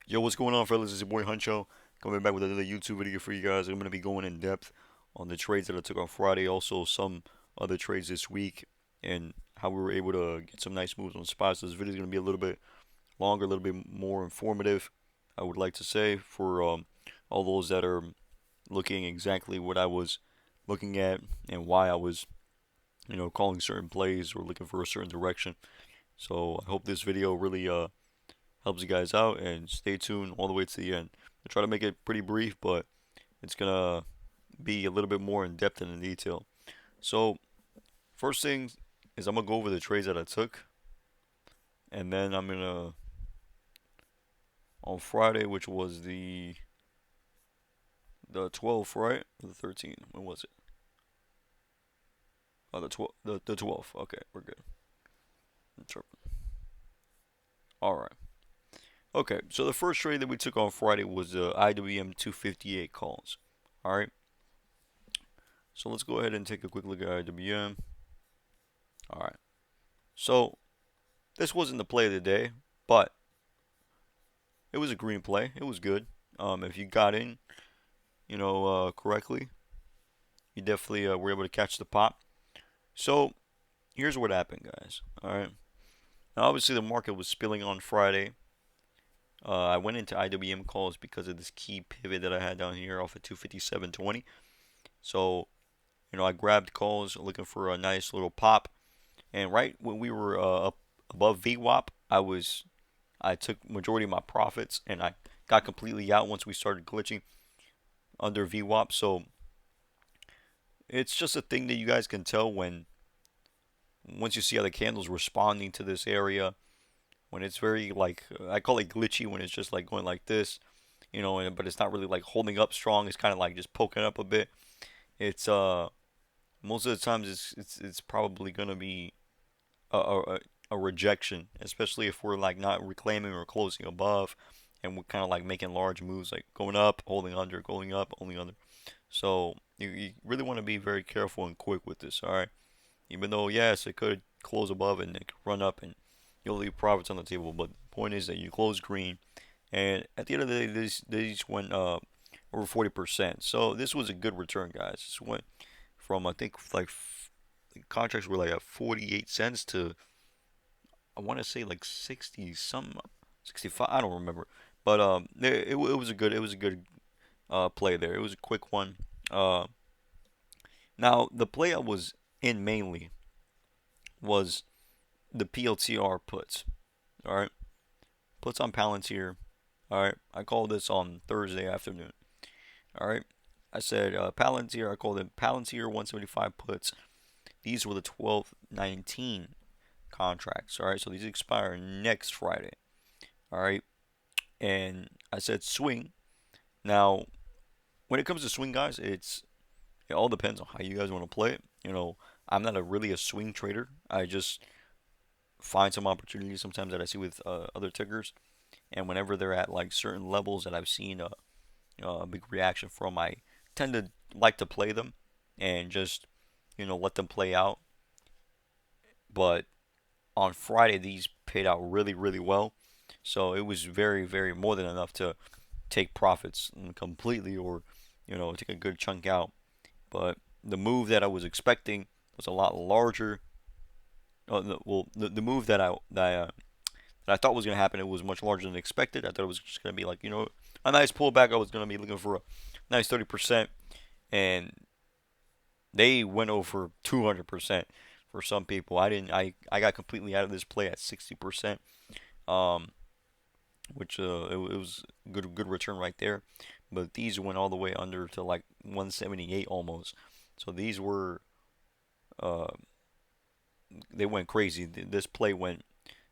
Yo, what's going on, fellas? It's your boy Huncho coming back with another YouTube video for you guys. I'm going to be going in depth on the trades that I took on Friday, also some other trades this week, and how we were able to get some nice moves on spots. So this video is going to be a little bit longer, a little bit more informative, I would like to say, for all those that are looking exactly what I was looking at and why I was, calling certain plays or looking for a certain direction. So I hope this video really helps you guys out, and stay tuned all the way to the end. I try to make it pretty brief, but it's gonna be a little bit more in depth and in detail. So first thing is I'm gonna go over the trades that I took, and then I'm gonna on Friday, which was the 12th, right? Or the 13th. When was it? Oh, the 12th. The 12th. Okay, we're good. All right. Okay, so the first trade that we took on Friday was the IWM 258 calls. All right. So let's go ahead and take a quick look at IWM. All right. So this wasn't the play of the day, but it was a green play. It was good. If you got in, correctly, you definitely were able to catch the pop. So here's what happened, guys. All right. Now, obviously, the market was spilling on Friday. I went into IWM calls because of this key pivot that I had down here off of 257.20. So, I grabbed calls looking for a nice little pop. And right when we were up above VWAP, I took majority of my profits, and I got completely out once we started glitching under VWAP. So it's just a thing that you guys can tell once you see how the candle's responding to this area, when it's very like I call it glitchy, when it's just like going like this, but it's not really like holding up strong. It's kind of like just poking up a bit. It's most of the times it's probably gonna be a rejection, especially if we're like not reclaiming or closing above, and we're kind of like making large moves, like going up, holding under, going up, holding under. So you really want to be very careful and quick with this. All right, even though yes, it could close above and it could run up and you'll leave profits on the table, but the point is that you close green, and at the end of the day, these went over 40%. So this was a good return, guys. This went from I think like contracts were like at 48 cents to I want to say like 60 some 65. I don't remember, but it was a good play there. It was a quick one. Uh, Now the play I was in mainly was the PLTR puts. All right, puts on Palantir. All right, I called this on Thursday afternoon. All right, I said Palantir. I called it Palantir 175 puts. These were the 12/19 contracts. All right, so these expire next Friday. All right, and I said swing. Now, when it comes to swing, guys, it all depends on how you guys want to play it. I'm not really a swing trader. I just find some opportunities sometimes that I see with other tickers, and whenever they're at like certain levels that I've seen a big reaction from, I tend to like to play them and just let them play out. But on Friday, these paid out really, really well. So it was very, very more than enough to take profits completely, or take a good chunk out. But the move that I was expecting was a lot larger. The move that I thought was going to happen, it was much larger than expected. I thought it was just going to be like a nice pullback. I was going to be looking for a nice 30%, and they went over 200% for some people. I didn't. I got completely out of this play at 60%, um, which it was good return right there. But these went all the way under to like 178 almost. So these were uh, they went crazy. This play went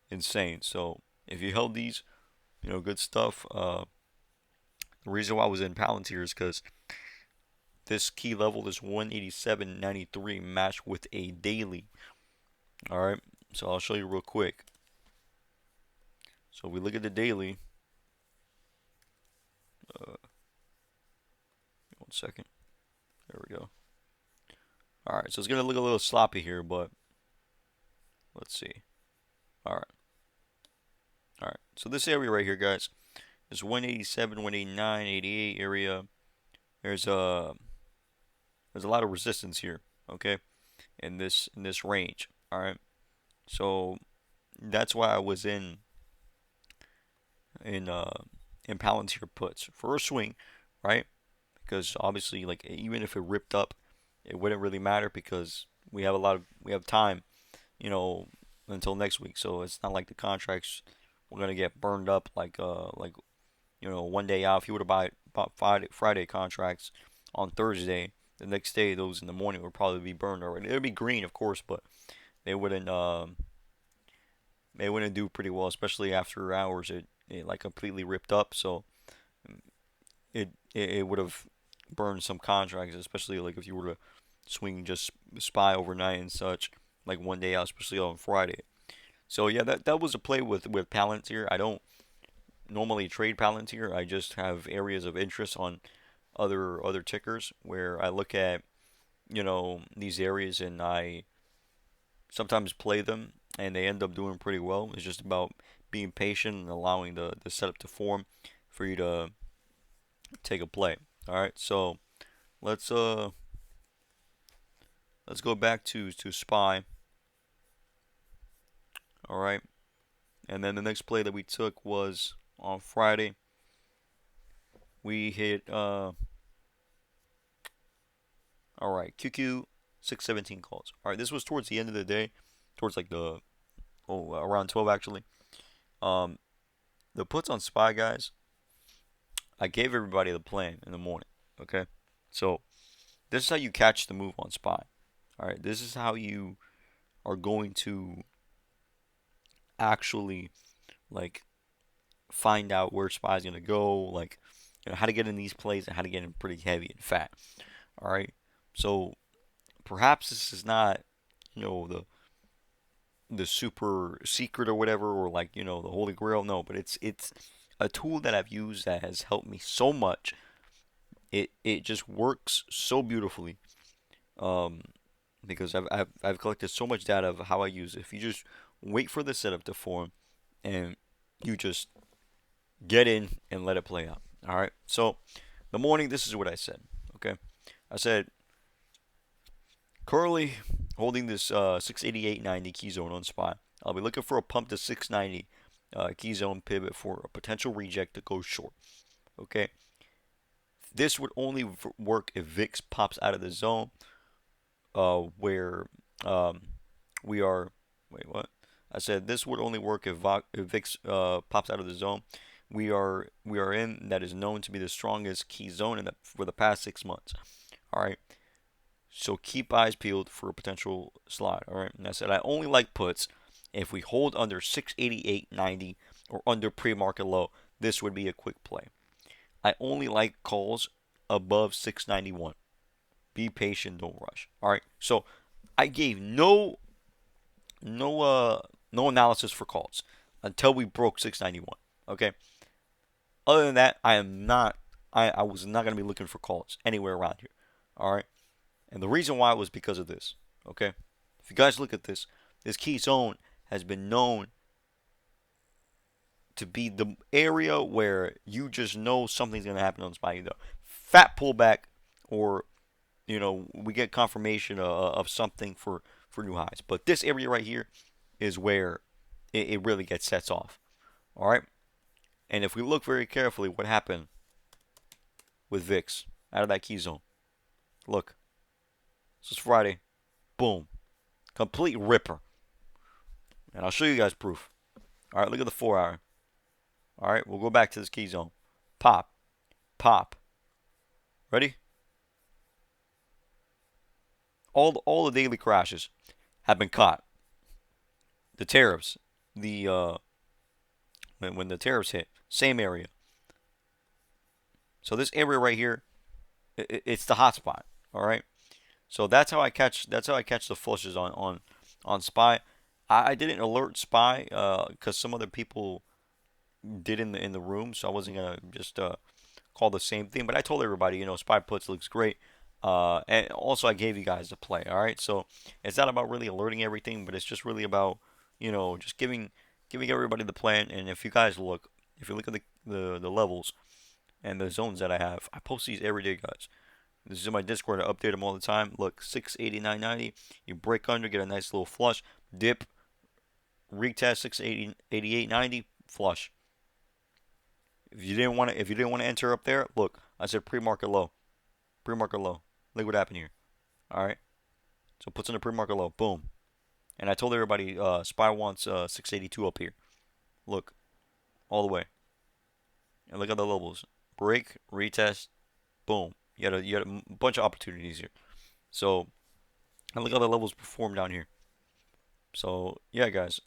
insane. So if you held these, good stuff. The reason why I was in Palantir is because this key level is 187.93 matched with a daily. All right, so I'll show you real quick. So we look at the daily. Uh, 1 second. There we go. All right, so it's gonna look a little sloppy here, but let's see. All right, all right. So this area right here, guys, This 187, 189, 88 area. There's a there's a lot of resistance here. Okay, in this range. All right. So that's why I was in in Palantir puts for a swing, right? Because obviously, like even if it ripped up, it wouldn't really matter because we have time, you know, until next week. So it's not like the contracts we're gonna get burned up like one day out. If you were to bought Friday contracts on Thursday, the next day those in the morning would probably be burned already. It would be green, of course, but they wouldn't they wouldn't do pretty well, especially after hours. It like completely ripped up, so it would have burned some contracts, especially like if you were to swing just SPY overnight and such, like one day out, especially on Friday. So yeah, that was a play with Palantir. I don't normally trade Palantir. I just have areas of interest on other tickers where I look at these areas and I sometimes play them and they end up doing pretty well. It's just about being patient and allowing the setup to form for you to take a play. All right, so let's uh let's go back to SPY. All right, and then the next play that we took was on Friday. We hit all right, QQ 617 calls. All right, this was towards the end of the day, towards like the around 12 actually. Um, the puts on SPY guys, I gave everybody the plan in the morning. Okay, so this is how you catch the move on SPY. All right, this is how you are going to actually like find out where SPY is gonna go, like how to get in these plays and how to get in pretty heavy and fat. All right, so perhaps this is not the super secret or whatever, or like the holy grail. No, but it's a tool that I've used that has helped me so much. It just works so beautifully. Um, because I've collected so much data of how I use it. If you just wait for the setup to form and you just get in and let it play out. All right. So the morning, this is what I said. Okay, I said currently holding this 688.90 key zone on SPY. I'll be looking for a pump to 690 key zone pivot for a potential reject to go short. Okay, this would only work if VIX pops out of the zone where we are. Wait, what? I said this would only work if VIX pops out of the zone we are in that is known to be the strongest key zone for the past 6 months. All right. So keep eyes peeled for a potential slide. All right. And I said I only like puts if we hold under 688.90 or under pre-market low. This would be a quick play. I only like calls above 691. Be patient, don't rush. All right. So I gave no analysis for calls until we broke 691. Okay. Other than that, I was not going to be looking for calls anywhere around here. All right. And the reason why was because of this. Okay. If you guys look at this key zone has been known to be the area where you just know something's going to happen on SPY. Either fat pullback or we get confirmation of something for new highs. But this area right here is where it really gets sets off. All right. And if we look very carefully, what happened with VIX out of that key zone? Look, this is Friday. Boom. Complete ripper. And I'll show you guys proof. All right, look at the 4-hour. All right, we'll go back to this key zone. Pop. Pop. Ready? All the daily crashes have been caught. The tariffs, when the tariffs hit, same area. So this area right here, it's the hot spot. All right. So that's how I catch the flushes on SPY. I didn't alert SPY because some other people did in the room, so I wasn't gonna just call the same thing. But I told everybody, SPY puts looks great. And also I gave you guys the play. All right. So it's not about really alerting everything, but it's just really about just giving everybody the plan. And if you look at the levels and the zones that I have. I post these every day, guys. This is in my Discord. I update them all the time. Look, 689.90. You break under, get a nice little flush, dip, retest 688.90, flush. If you didn't want to enter up there, look, I said pre-market low, pre-market low. Look what happened here. All right, so puts in a pre-market low, boom. And I told everybody, SPY wants 682 up here. Look, all the way. And look at the levels. Break, retest, boom. You had a bunch of opportunities here. So, and look how the levels perform down here. So, yeah, guys.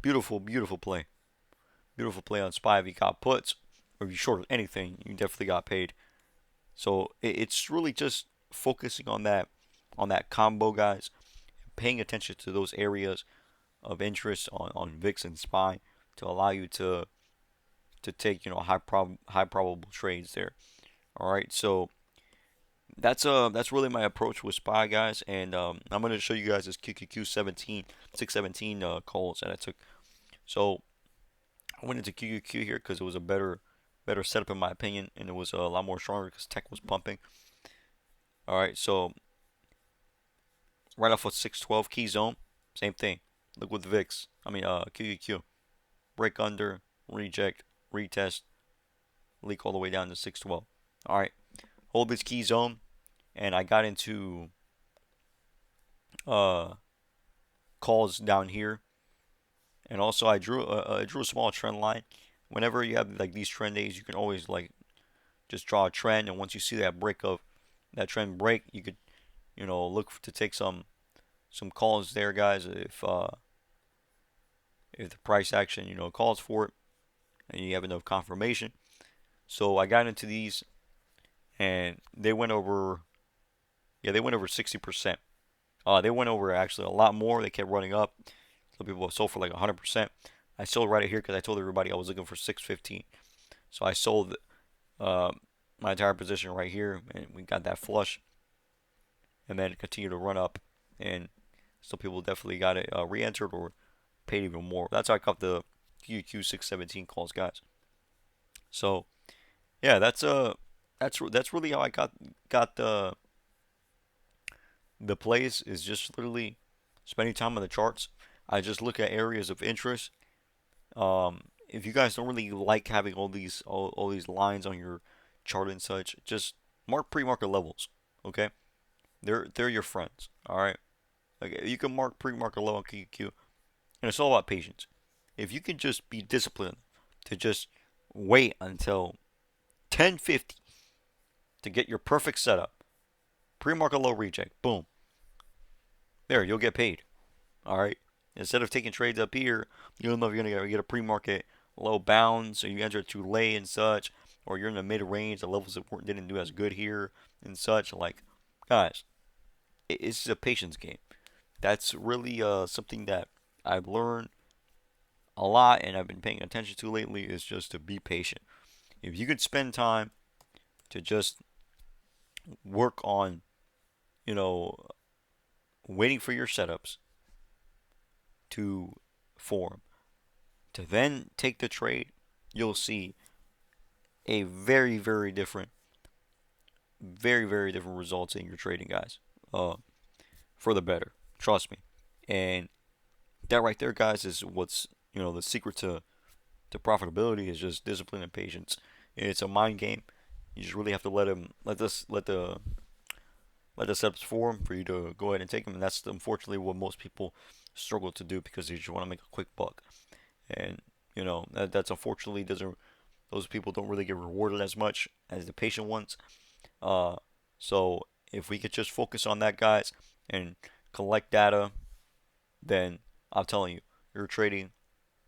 Beautiful, beautiful play. Beautiful play on SPY. If you got puts, or if you shorted anything, you definitely got paid. So, it's really just focusing on that combo, guys. Paying attention to those areas of interest on VIX and SPY to allow you to take, you know, high probable trades there. All right, so that's really my approach with SPY, guys, and I'm gonna show you guys this QQQ 617 calls that I took. So I went into QQQ here because it was a better setup in my opinion, and it was a lot more stronger because tech was pumping. All right, so right off of 612 key zone, same thing. Look with VIX. I mean QQQ, break under, reject, retest, leak all the way down to 612. All right, hold this key zone, and I got into calls down here, and also I drew a small trend line. Whenever you have like these trend days, you can always like just draw a trend, and once you see that break of that trend break, you could, you know, look to take some calls there, guys. If the price action, you know, calls for it, and you have enough confirmation. So I got into these, and they went over. Yeah, they went over 60%. They went over actually a lot more. They kept running up. Some people sold for like 100%. I sold right here because I told everybody I was looking for 615. So I sold my entire position right here, and we got that flush, and then continued to run up, and some people definitely got it re-entered or paid even more. That's how I got the QQ 617 calls, guys. So yeah, that's really how I got the plays, is just literally spending time on the charts. I just look at areas of interest. If you guys don't really like having all these lines on your chart and such, just mark pre-market levels. Okay, they're your friends. All right, like you can mark pre-market level on QQQ, and it's all about patience. If you can just be disciplined to just wait until 1050 to get your perfect setup, pre-market low reject, boom, there, you'll get paid. All right. Instead of taking trades up here, you don't know if you're gonna get a pre-market low bounce, or you enter too late and such, or you're in the mid-range, the levels that didn't do as good here and such. Like, guys, it's a patience game. That's really something that I've learned a lot, and I've been paying attention to lately, is just to be patient. If you could spend time to just work on, you know, waiting for your setups to form, to then take the trade, you'll see a very, very different results in your trading, guys. For the better, trust me. And that right there, guys, is what's, you know, the secret to profitability, is just discipline and patience. It's a mind game. You just really have to let the setups form for you to go ahead and take them, and that's unfortunately what most people struggle to do, because they just want to make a quick buck. And you know, that's unfortunately doesn't those people don't really get rewarded as much as the patient ones. So if we could just focus on that, guys, and collect data, then I'm telling you, your trading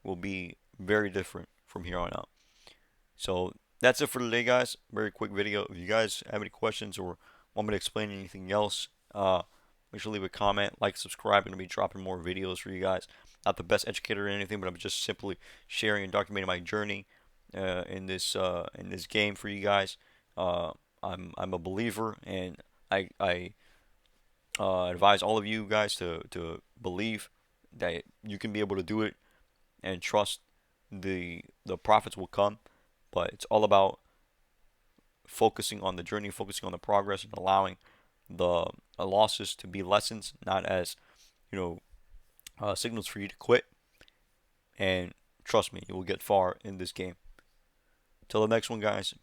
will be very different from here on out. So that's it for today, guys. Very quick video. If you guys have any questions or want me to explain anything else, make sure to leave a comment, like, subscribe. I'm going to be dropping more videos for you guys. Not the best educator or anything, but I'm just simply sharing and documenting my journey in this game for you guys. I'm a believer, and I advise all of you guys to believe that you can be able to do it, and trust the profits will come. but it's all about focusing on the journey, focusing on the progress, and allowing the losses to be lessons, not as you know signals for you to quit. And trust me, you will get far in this game. Till the next one, guys. Peace.